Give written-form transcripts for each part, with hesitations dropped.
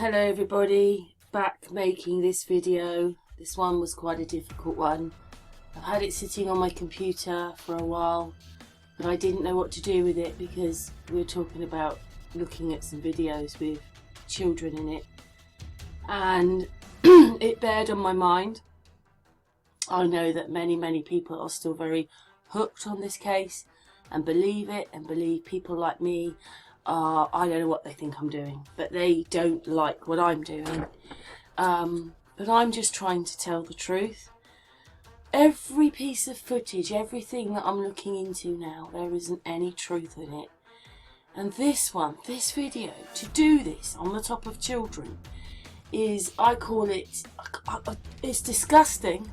Hello everybody, back making this video. This one was quite a difficult one. I've had it sitting on my computer for a while, but I didn't know what to do with it because we were talking about looking at some videos with children in it, and it bared on my mind. I know that many people are still very hooked on this case and believe it, and believe people like me are, I don't know what they think I'm doing, but they don't like what I'm doing. But I'm just trying to tell the truth. Every piece of footage, everything that I'm looking into now, there isn't any truth in it. And this video, to do this on the top of children, is, I call it, it's disgusting.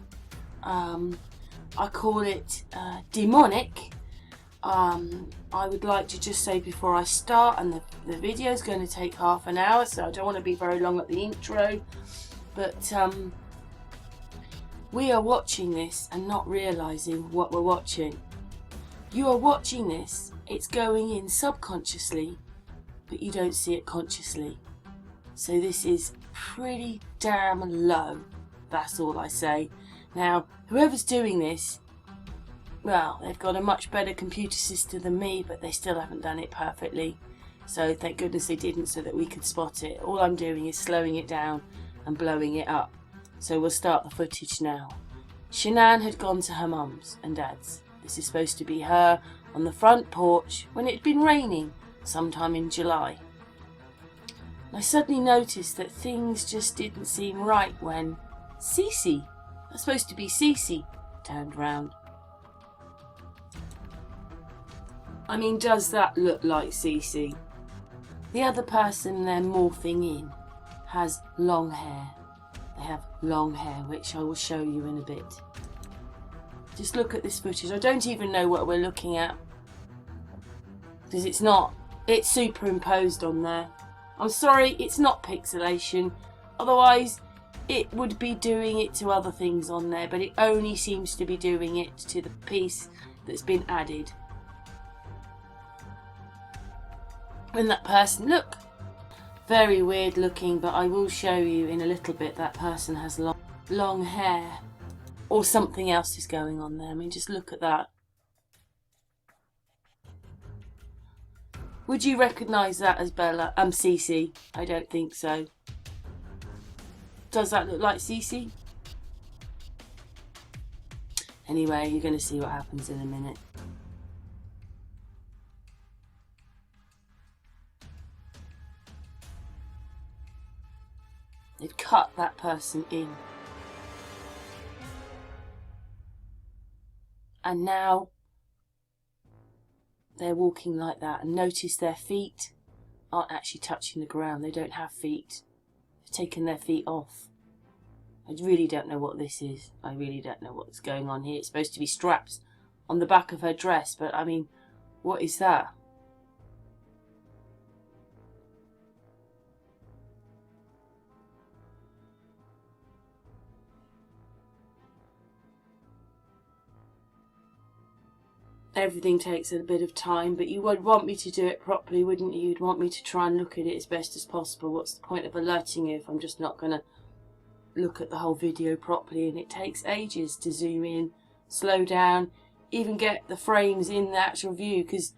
I call it demonic. I would like to just say before I start, and the video is going to take half an hour, so I don't want to be very long at the intro, but we are watching this and not realising what we're watching. You are watching this, it's going in subconsciously, but you don't see it consciously. So this is pretty damn low, that's all I say. Now, whoever's doing this, well, they've got a much better computer system than me, but they still haven't done it perfectly. So thank goodness they didn't, so that we could spot it. All I'm doing is slowing it down and blowing it up. So we'll start the footage now. Shanann had gone to her mum's and dad's. This is supposed to be her on the front porch when it had been raining sometime in July. And I suddenly noticed that things just didn't seem right when CeCe, that's supposed to be CeCe, turned round. I mean, does that look like CeCe? The other person they're morphing in has long hair. They have long hair, which I will show you in a bit. Just look at this footage. I don't even know what we're looking at, because it's superimposed on there. I'm sorry, it's not pixelation. Otherwise, it would be doing it to other things on there, but it only seems to be doing it to the piece that's been added. And that person, look, very weird looking, but I will show you in a little bit that person has long hair, or something else is going on there. I mean, just look at that. Would you recognise that as CeCe? I don't think so. Does that look like CeCe? Anyway, you're going to see what happens in a minute. They've cut that person in. And now they're walking like that. And notice their feet aren't actually touching the ground. They don't have feet. They've taken their feet off. I really don't know what this is. I really don't know what's going on here. It's supposed to be straps on the back of her dress, but I mean, what is that? Everything takes a bit of time, but you would want me to do it properly, wouldn't you? You'd want me to try and look at it as best as possible. What's the point of alerting you if I'm just not going to look at the whole video properly? And it takes ages to zoom in, slow down, even get the frames in the actual view, because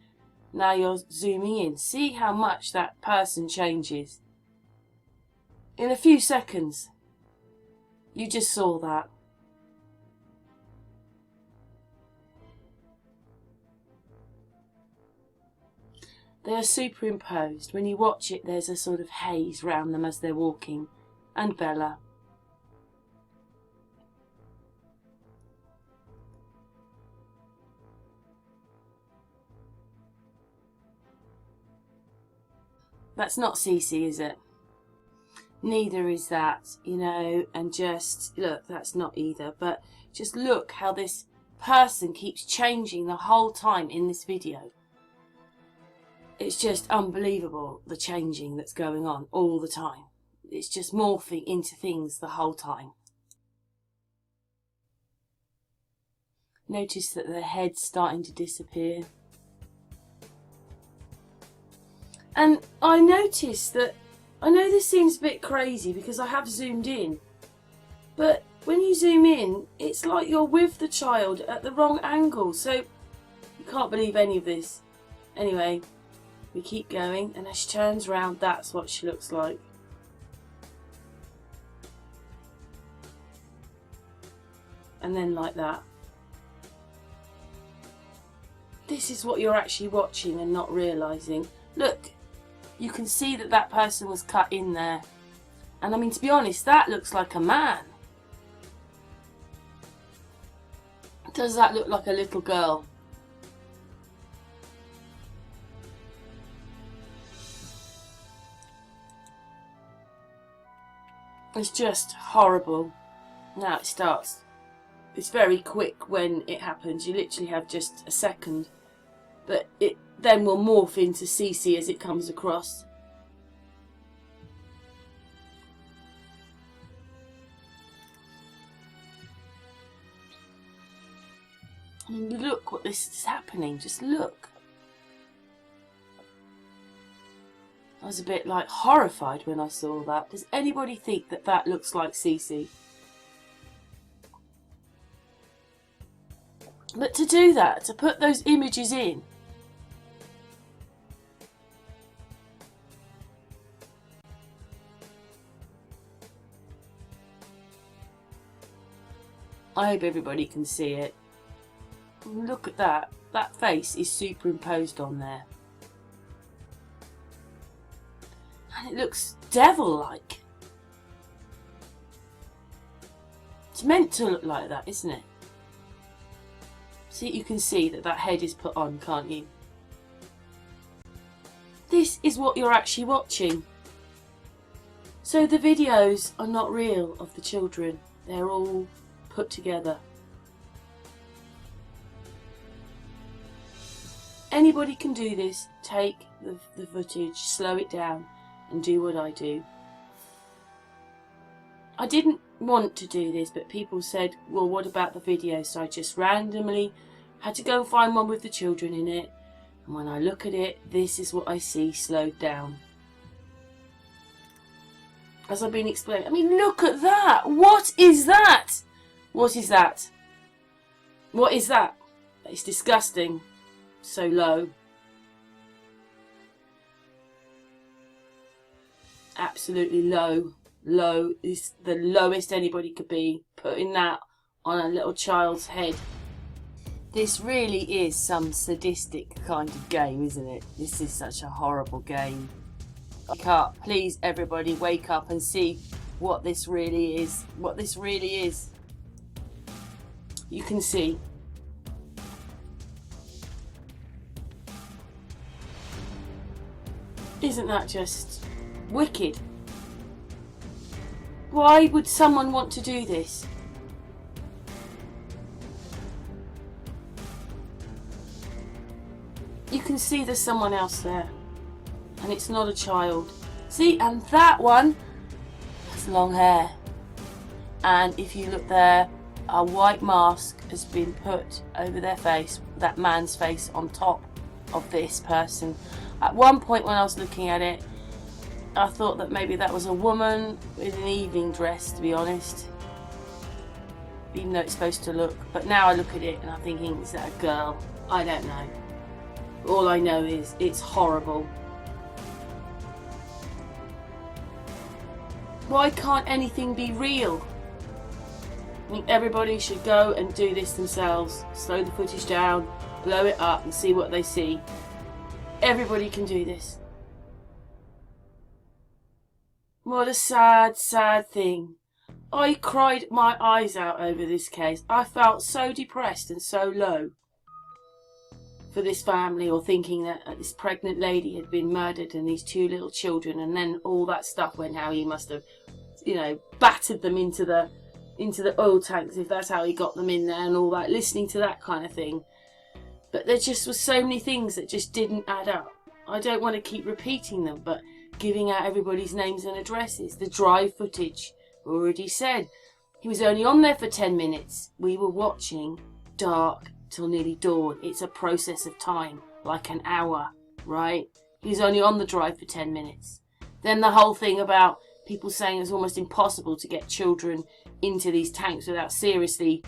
now you're zooming in. See how much that person changes in a few seconds. You just saw that. They are superimposed. When you watch it, there's a sort of haze round them as they're walking. And Bella. That's not CeCe, is it? Neither is that, you know, and just, look, that's not either. But just look how this person keeps changing the whole time in this video. It's just unbelievable, the changing that's going on all the time. It's just morphing into things the whole time. Notice that their head's starting to disappear. And I noticed that I know this seems a bit crazy because I have zoomed in, but when you zoom in, it's like you're with the child at the wrong angle, so you can't believe any of this. Anyway, we keep going, and as she turns around, that's what she looks like. And then like that. This is what you're actually watching and not realising. Look, you can see that that person was cut in there. And I mean, to be honest, that looks like a man. Does that look like a little girl? It's just horrible. Now it starts. It's very quick when it happens. You literally have just a second. But it then will morph into CeCe as it comes across. I mean, look what this is happening. Just look. I was a bit like horrified when I saw that. Does anybody think that that looks like CeCe? But to do that, to put those images in, I hope everybody can see it. Look at that. That face is superimposed on there. And it looks devil-like. It's meant to look like that, isn't it? See, you can see that that head is put on, can't you? This is what you're actually watching. So the videos are not real of the children. They're all put together. Anybody can do this. Take the footage, slow it down, and do what I do. I didn't want to do this, but people said, well, what about the video? So I just randomly had to go and find one with the children in it. And when I look at it, this is what I see slowed down. As I've been explaining, I mean, look at that. What is that? What is that? What is that? It's disgusting. So low. Absolutely low. Low is the lowest anybody could be. Putting that on a little child's head. This really is some sadistic kind of game, isn't it? This is such a horrible game. Wake up. Please, everybody, wake up and see what this really is. What this really is. You can see. Isn't that just wicked? Why would someone want to do this? You can see there's someone else there. And it's not a child. See, and that one has long hair. And if you look there, a white mask has been put over their face, that man's face on top of this person. At one point when I was looking at it, I thought that maybe that was a woman in an evening dress, to be honest. Even though it's supposed to look. But now I look at it and I'm thinking, is that a girl? I don't know. All I know is it's horrible. Why can't anything be real? I think everybody should go and do this themselves. Slow the footage down, blow it up and see what they see. Everybody can do this. What a sad, sad thing. I cried my eyes out over this case. I felt so depressed and so low for this family, or thinking that this pregnant lady had been murdered and these two little children, and then all that stuff went how he must have, you know, battered them into the oil tanks, if that's how he got them in there and all that, listening to that kind of thing. But there just was so many things that just didn't add up. I don't want to keep repeating them, but giving out everybody's names and addresses. The drive footage, already said. He was only on there for 10 minutes. We were watching dark till nearly dawn. It's a process of time, like an hour, right? He was only on the drive for 10 minutes. Then the whole thing about people saying it's almost impossible to get children into these tanks without seriously...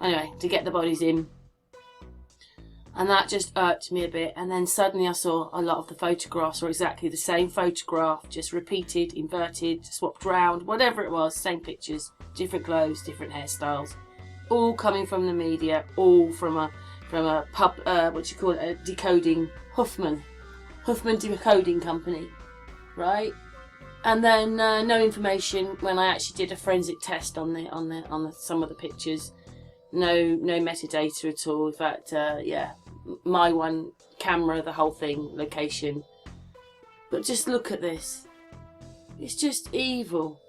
Anyway, to get the bodies in. And that just irked me a bit. And then suddenly I saw a lot of the photographs were exactly the same photograph, just repeated, inverted, swapped round, whatever it was, same pictures, different clothes, different hairstyles, all coming from the media, all from a decoding Huffman decoding company, right? And then no information when I actually did a forensic test on some of the pictures. No metadata at all. In fact, yeah, my one camera, the whole thing, location. But just look at this. It's just evil.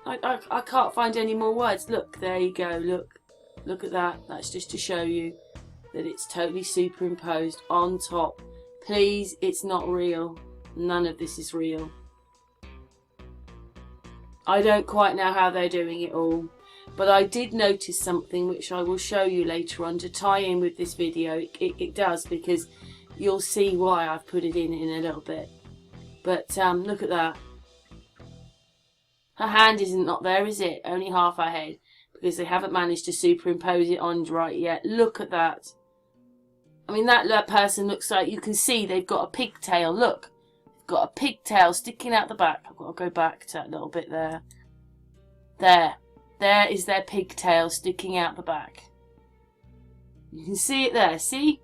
I can't find any more words. Look, there you go. Look at that. That's just to show you that it's totally superimposed on top. Please, it's not real. None of this is real. I don't quite know how they're doing it all. But I did notice something which I will show you later on to tie in with this video. It does, because you'll see why I've put it in a little bit. But look at that. Her hand isn't not there, is it? Only half her head, because they haven't managed to superimpose it on right yet. Look at that. I mean, that person looks like, you can see they've got a pigtail. Look, they've got a pigtail sticking out the back. I've got to go back to that little bit there. There is their pigtail sticking out the back. You can see it there, see?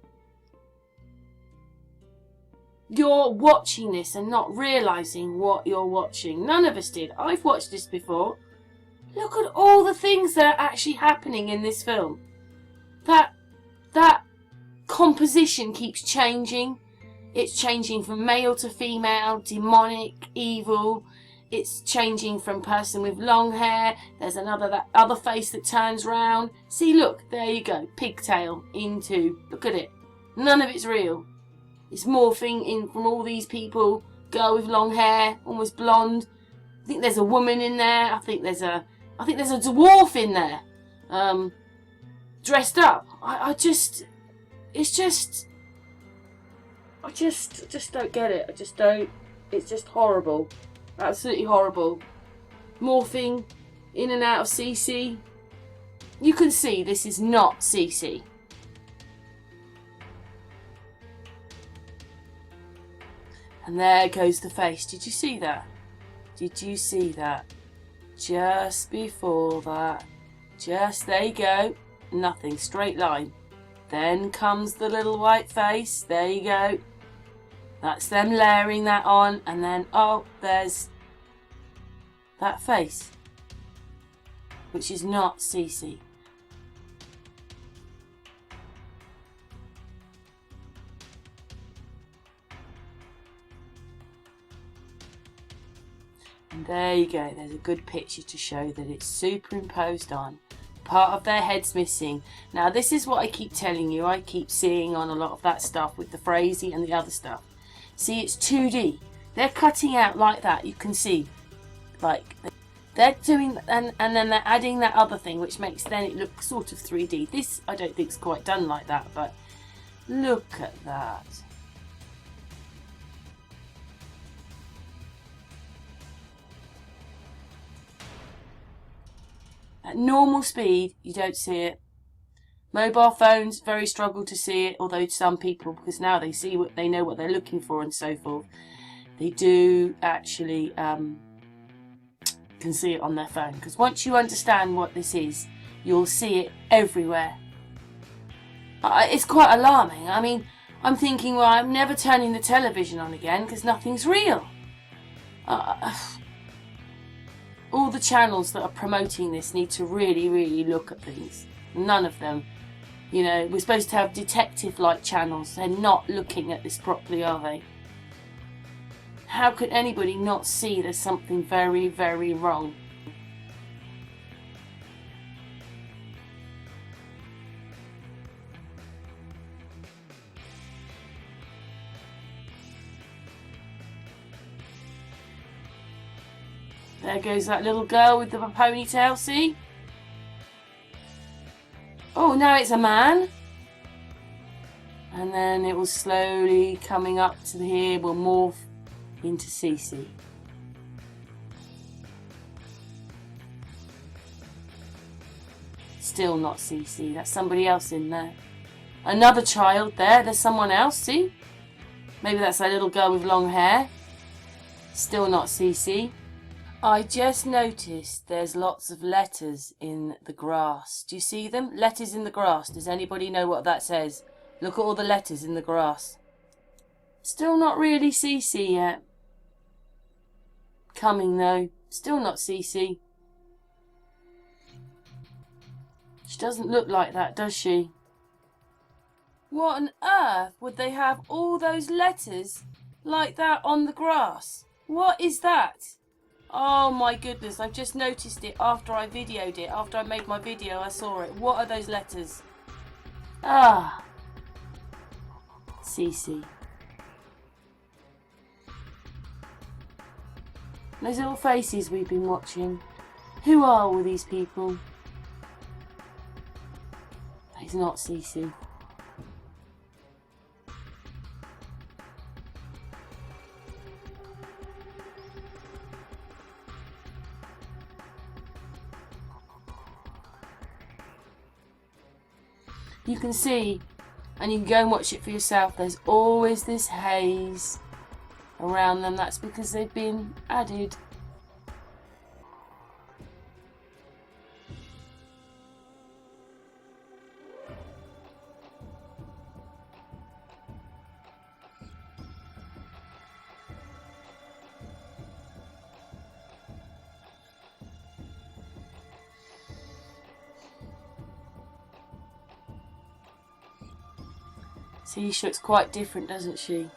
You're watching this and not realising what you're watching. None of us did. I've watched this before. Look at all the things that are actually happening in this film. That composition keeps changing. It's changing from male to female, demonic, evil. It's changing from person with long hair. There's that other face that turns round. See, look, there you go. Pigtail into, look at it. None of it's real. It's morphing in from all these people. Girl with long hair, almost blonde. I think there's a woman in there. I think there's a dwarf in there. Dressed up. I just don't get it. I just don't. It's just horrible. Absolutely horrible. Morphing in and out of CeCe. You can see this is not CeCe. And there goes the face. Did you see that? Did you see that? Just before that. Just, there you go. Nothing. Straight line. Then comes the little white face. There you go. That's them layering that on, and then, oh, there's that face, which is not CeCe. And there you go, there's a good picture to show that it's superimposed on. Part of their head's missing. Now, this is what I keep telling you, I keep seeing on a lot of that stuff with the phrasing and the other stuff. See, it's 2D. They're cutting out like that. You can see, like, they're doing, and then they're adding that other thing, which makes then it look sort of 3D. This, I don't think is quite done like that, but look at that. At normal speed, you don't see it. Mobile phones very struggle to see it, although some people, because now they see what they know what they're looking for and so forth, they do actually can see it on their phone. Because once you understand what this is, you'll see it everywhere. It's quite alarming. I mean, I'm thinking, well, I'm never turning the television on again because nothing's real. All the channels that are promoting this need to really, really look at things. None of them. You know, we're supposed to have detective-like channels. They're not looking at this properly, are they? How could anybody not see there's something very, very wrong? There goes that little girl with the ponytail, see? Oh, now it's a man. And then it will slowly coming up to here will morph into CeCe. Still not CeCe. That's somebody else in there. Another child there. There's someone else. See? Maybe that's that little girl with long hair. Still not CeCe. I just noticed there's lots of letters in the grass. Do you see them? Letters in the grass. Does anybody know what that says? Look at all the letters in the grass. Still not really CeCe yet. Coming though. Still not CeCe. She doesn't look like that, does she? What on earth would they have all those letters like that on the grass? What is that? Oh my goodness, I've just noticed it after I videoed it. After I made my video, I saw it. What are those letters? Ah. CeCe. Those little faces we've been watching. Who are all these people? It's not CeCe. You can see, and you can go and watch it for yourself, there's always this haze around them. That's because they've been added. See, she looks quite different, doesn't she?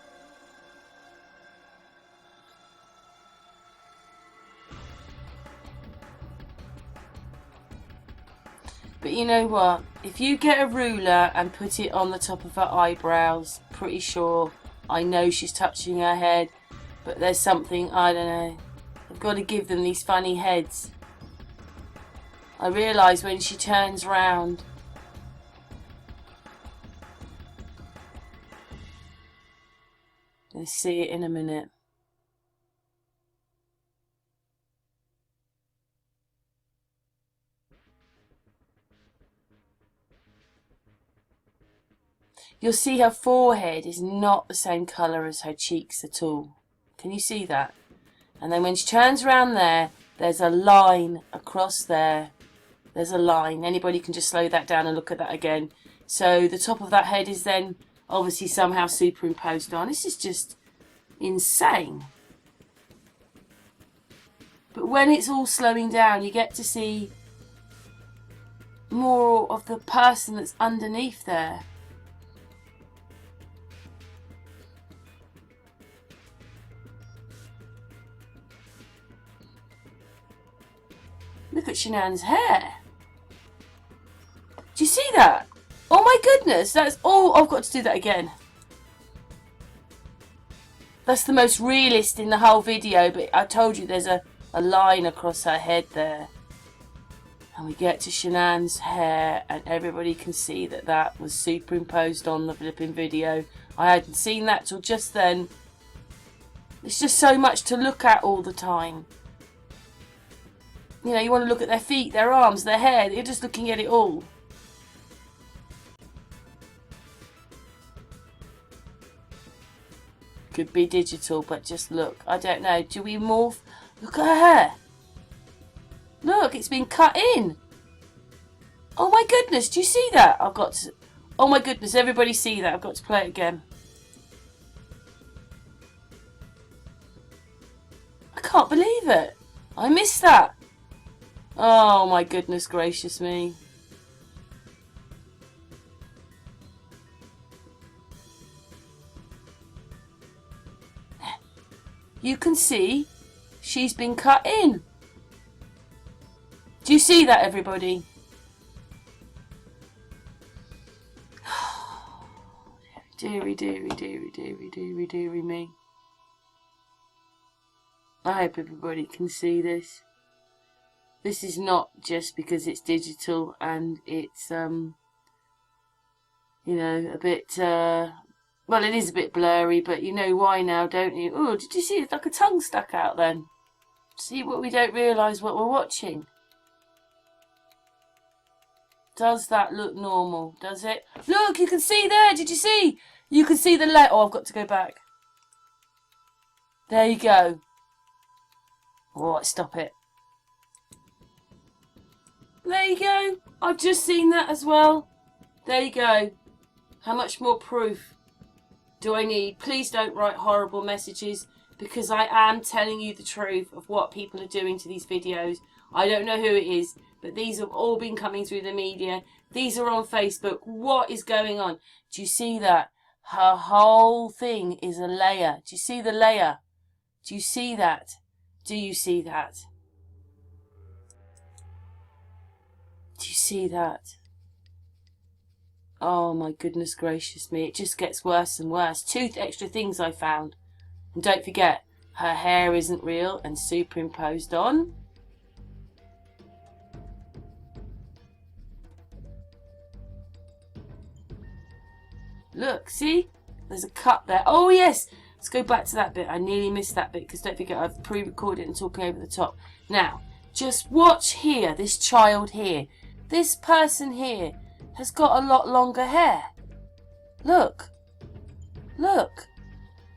But you know what? If you get a ruler and put it on the top of her eyebrows, pretty sure, I know she's touching her head, but there's something, I don't know. I've got to give them these funny heads. I realise when she turns round. Let's see it in a minute. You'll see her forehead is not the same colour as her cheeks at all. Can you see that? And then when she turns around there, there's a line across there. There's a line. Anybody can just slow that down and look at that again. So the top of that head is then obviously somehow superimposed on. This is just insane. But when it's all slowing down, you get to see more of the person that's underneath there. Look at Shanann's hair. Do you see that? Oh my goodness, that's all. I've got to do that again. That's the most realist in the whole video, but I told you there's a line across her head there. And we get to Shanann's hair and everybody can see that that was superimposed on the flipping video. I hadn't seen that till just then. It's just so much to look at all the time. You know, you want to look at their feet, their arms, their hair. You're just looking at it all. Could be digital, but just look. I don't know. Do we morph? Look at her hair. Look, it's been cut in. Oh my goodness, do you see that? I've got to... Oh my goodness, everybody see that? I've got to play it again. I can't believe it. I missed that. Oh my goodness gracious me. You can see she's been cut in. Do you see that, everybody? Deary, deary, deary, deary, deary, deary me. I hope everybody can see this. This is not just because it's digital and it's, you know, a bit Well, it is a bit blurry, but you know why now, don't you? Oh, did you see it's like a tongue stuck out then? See what we don't realise what we're watching. Does that look normal? Does it? Look, you can see there. Did you see? You can see the letter. Oh, I've got to go back. There you go. Oh, stop it. There you go. I've just seen that as well. There you go. How much more proof do I need? Please don't write horrible messages, because I am telling you the truth of what people are doing to these videos. I don't know who it is, but these have all been coming through the media. These are on Facebook. What is going on? Do you see that? Her whole thing is a layer. Do you see the layer? Do you see that? Do you see that? Do you see that? Oh my goodness gracious me. It just gets worse and worse. 2 extra things I found. And don't forget, her hair isn't real and superimposed on. Look, see? There's a cut there. Oh yes! Let's go back to that bit. I nearly missed that bit because don't forget I've pre-recorded and talking over the top. Now, just watch here, this child here. This person here has got a lot longer hair. Look. Look.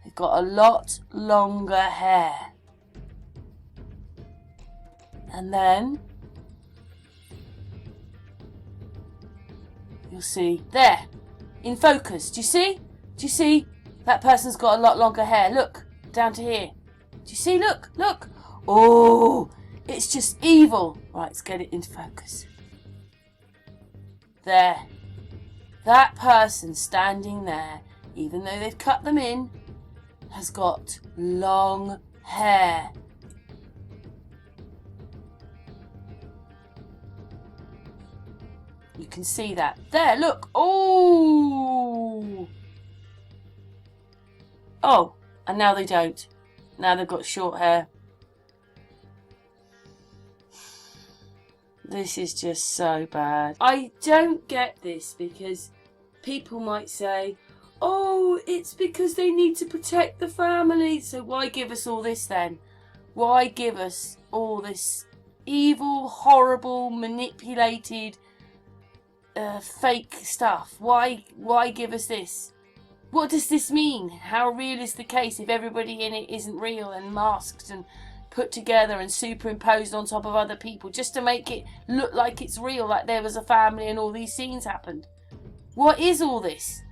They've got a lot longer hair. And then you'll see there, in focus. Do you see? Do you see? That person's got a lot longer hair. Look, down to here. Do you see? Look, look. Oh, it's just evil. Right, let's get it into focus. There. That person standing there, even though they've cut them in, has got long hair. You can see that. There, look. Oh. Oh, and now they don't. Now they've got short hair. This is just so bad. I don't get this because people might say, oh, it's because they need to protect the family. So why give us all this then? Why give us all this evil, horrible, manipulated, fake stuff? Why give us this? What does this mean? How real is the case if everybody in it isn't real and masked and put together and superimposed on top of other people just to make it look like it's real, like there was a family and all these scenes happened? What is all this?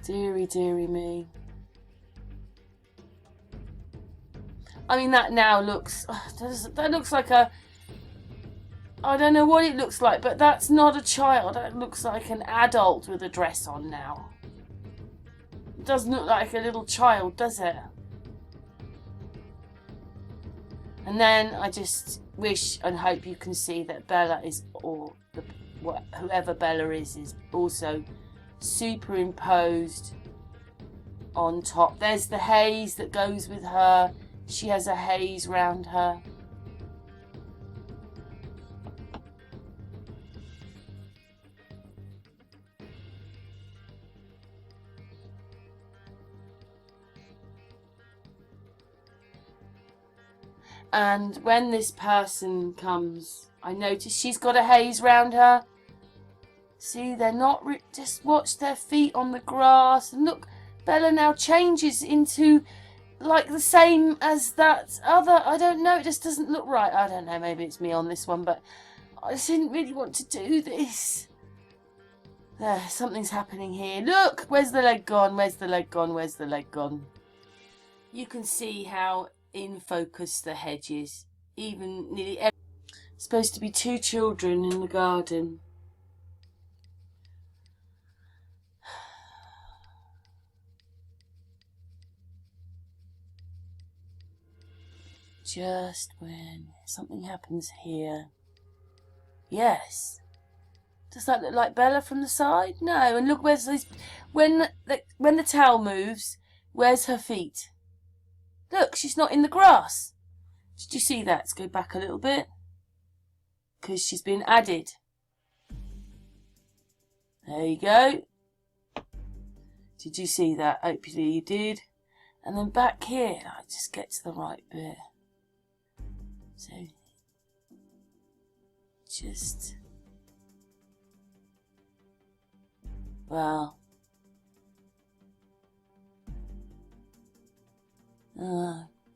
Deary, deary me. I mean, that now looks... that looks like a... I don't know what it looks like, but that's not a child. That looks like an adult with a dress on now. It doesn't look like a little child, does it? And then I just wish and hope you can see that Bella is, or whoever Bella is also superimposed on top. There's the haze that goes with her. She has a haze round her. And when this person comes, I notice she's got a haze round her. See, they're not... just watch their feet on the grass. And look, Bella now changes into like the same as that other... I don't know, it just doesn't look right. I don't know, maybe it's me on this one, but I just didn't really want to do this. There, something's happening here. Look, where's the leg gone? Where's the leg gone? Where's the leg gone? You can see how in focus the hedge is. Even nearly every... Supposed to be 2 children in the garden. Just when something happens here. Yes. Does that look like Bella from the side? No. And look, where's this? When the towel moves, where's her feet? Look, she's not in the grass. Did you see that? Let's go back a little bit. Because she's been added. There you go. Did you see that? Hopefully you did. And then back here, I just get to the right bit. So, just... Well...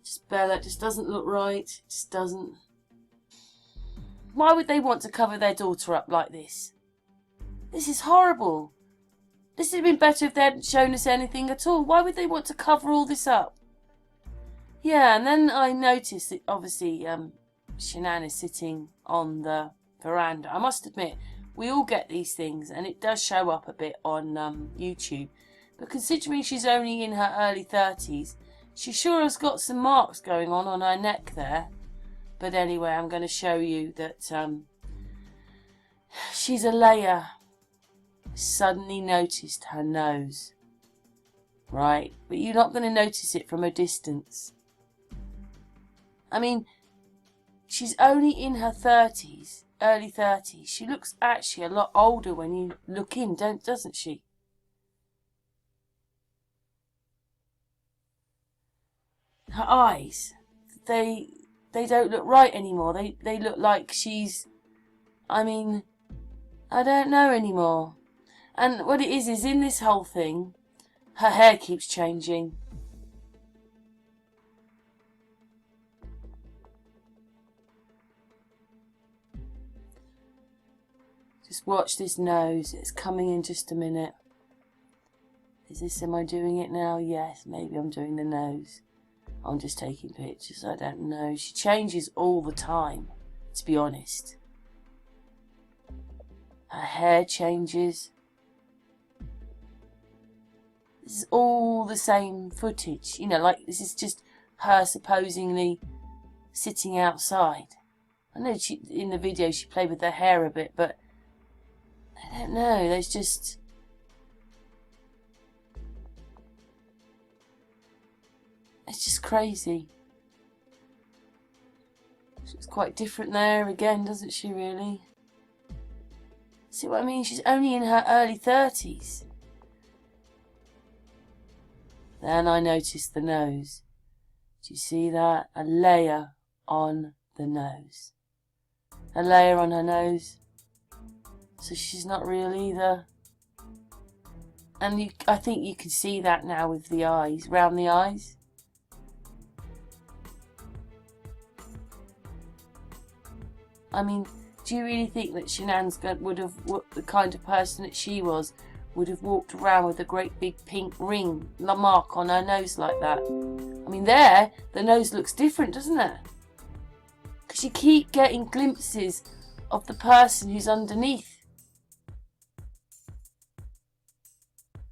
just Bella, it just doesn't look right. It just doesn't. Why would they want to cover their daughter up like this? This is horrible. This would have been better if they hadn't shown us anything at all. Why would they want to cover all this up? Yeah, and then I noticed that obviously Shanann is sitting on the veranda. I must admit, we all get these things and it does show up a bit on YouTube. But considering she's only in her early 30s, she sure has got some marks going on her neck there. But anyway, I'm going to show you that she's a layer. Suddenly noticed her nose. Right, but you're not going to notice it from a distance. I mean, she's only in her 30s, early 30s. She looks actually a lot older when you look in, doesn't she? Her eyes, they don't look right anymore. They look like she's, I mean, I don't know anymore. And what it is in this whole thing, her hair keeps changing. Just watch this nose. It's coming in just a minute. Am I doing it now? Yes, maybe I'm doing the nose. I'm just taking pictures. I don't know. She changes all the time, to be honest. Her hair changes. This is all the same footage. You know, like this is just her supposedly sitting outside. I know in the video she played with her hair a bit, but I don't know. There's just... It's just crazy. She's quite different there again, doesn't she, really? See what I mean? She's only in her early 30s. Then I noticed the nose. Do you see that? A layer on the nose. A layer on her nose. So she's not real either. And I think you can see that now with the eyes, round the eyes. I mean, do you really think that Shanann's would have, the kind of person that she was, would have walked around with a great big pink ring, mark on her nose like that? I mean, there, the nose looks different, doesn't it? Because you keep getting glimpses of the person who's underneath.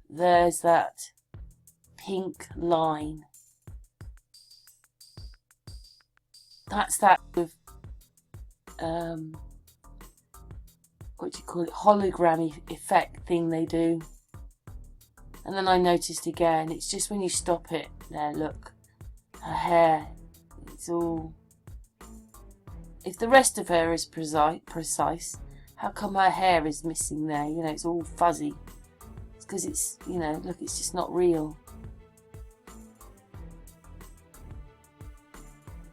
There's that pink line. That's that with what do you call it, hologram effect thing they do. And then I noticed again, it's just when you stop it, there, look, her hair, it's all, if the rest of her is precise, how come her hair is missing there? You know, it's all fuzzy. It's because it's, you know, look, it's just not real.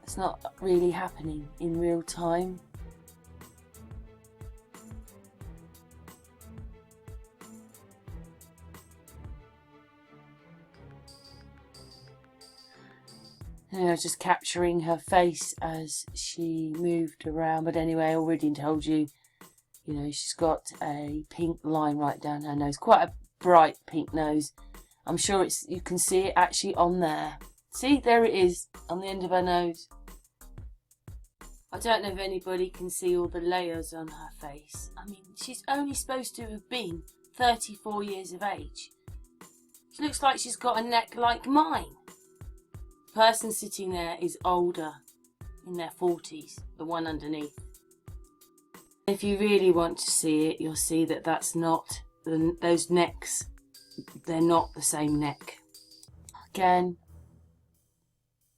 It's not really happening in real time. And I was just capturing her face as she moved around. But anyway, I already told you, you know, she's got a pink line right down her nose. Quite a bright pink nose. I'm sure it's, you can see it actually on there. See, there it is on the end of her nose. I don't know if anybody can see all the layers on her face. I mean, she's only supposed to have been 34 years of age. She looks like she's got a neck like mine. The person sitting there is older, in their 40s, the one underneath. If you really want to see it, you'll see that that's not, those necks, they're not the same neck. Again,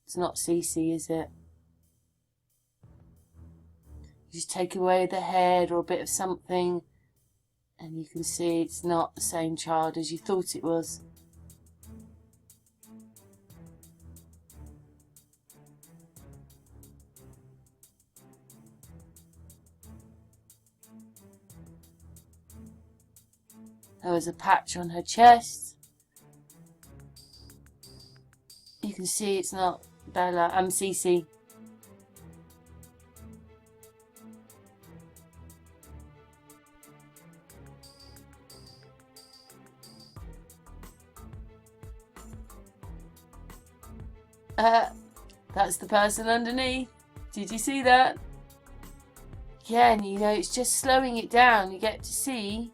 it's not CeCe, is it? Just take away the head or a bit of something and you can see it's not the same child as you thought it was. There was a patch on her chest. You can see it's not Bella, CeCe. That's the person underneath. Did you see that? Yeah, and you know, it's just slowing it down. You get to see.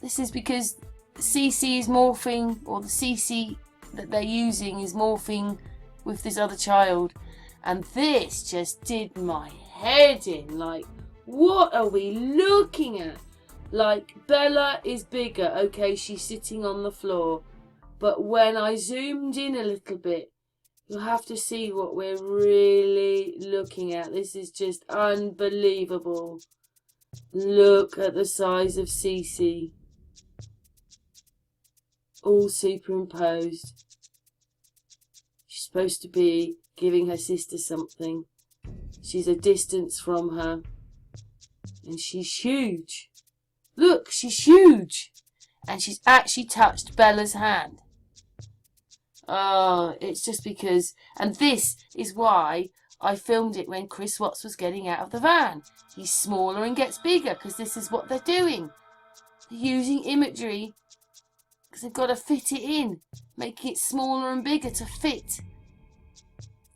This is because CeCe is morphing, or the CeCe that they're using is morphing with this other child. And this just did my head in. Like, what are we looking at? Like, Bella is bigger. Okay, she's sitting on the floor. But when I zoomed in a little bit, you'll have to see what we're really looking at. This is just unbelievable. Look at the size of CeCe. All superimposed. She's supposed to be giving her sister something. She's a distance from her. And she's huge. Look, she's huge. And she's actually touched Bella's hand. Oh, it's just because... And this is why I filmed it when Chris Watts was getting out of the van. He's smaller and gets bigger because this is what they're doing. They're using imagery because they've got to fit it in, making it smaller and bigger to fit.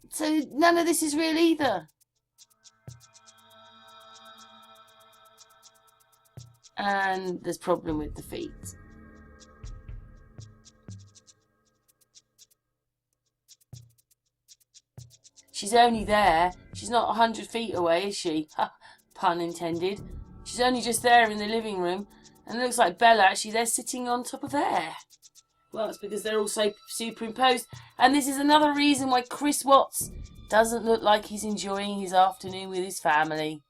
So none of this is real either. And there's a problem with the feet. She's only there. She's not 100 feet away, is she? Pun intended. She's only just there in the living room. And it looks like Bella actually they're sitting on top of there. Well, it's because they're all so superimposed. And this is another reason why Chris Watts doesn't look like he's enjoying his afternoon with his family.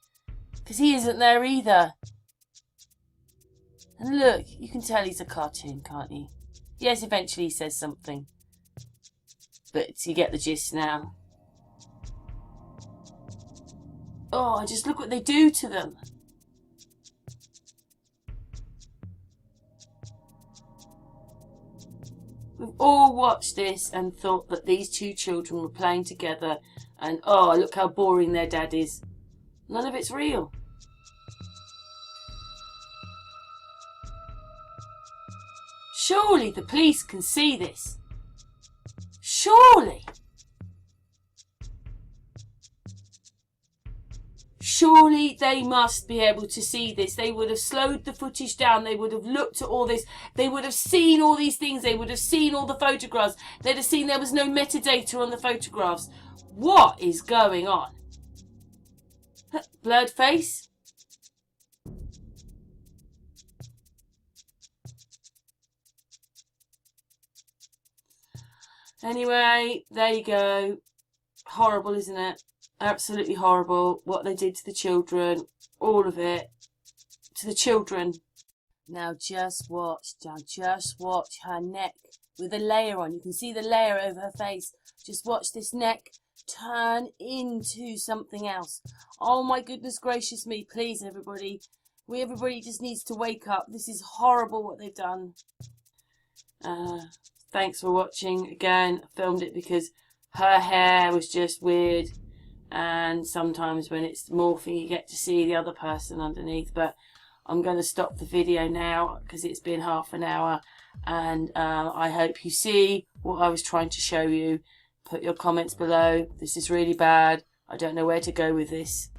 Because he isn't there either. And look, you can tell he's a cartoon, can't you? Yes, eventually he says something. But you get the gist now. Oh, just look what they do to them. We've all watched this and thought that these two children were playing together and oh, look how boring their dad is. None of it's real. Surely the police can see this. Surely. Surely they must be able to see this. They would have slowed the footage down. They would have looked at all this. They would have seen all these things. They would have seen all the photographs. They'd have seen there was no metadata on the photographs. What is going on? Blurred face? Anyway, there you go. Horrible, isn't it? Absolutely horrible what they did to the children, all of it, to the children. Now just watch her neck with a layer on. You can see the layer over her face. Just watch this neck turn into something else. Oh my goodness gracious me, please everybody. Everybody just needs to wake up. This is horrible what they've done. Thanks for watching. Again, I filmed it because her hair was just weird. And sometimes when it's morphing you get to see the other person underneath, but I'm going to stop the video now because it's been half an hour and I hope you see what I was trying to show you. Put your comments below. This is really bad. I don't know where to go with this.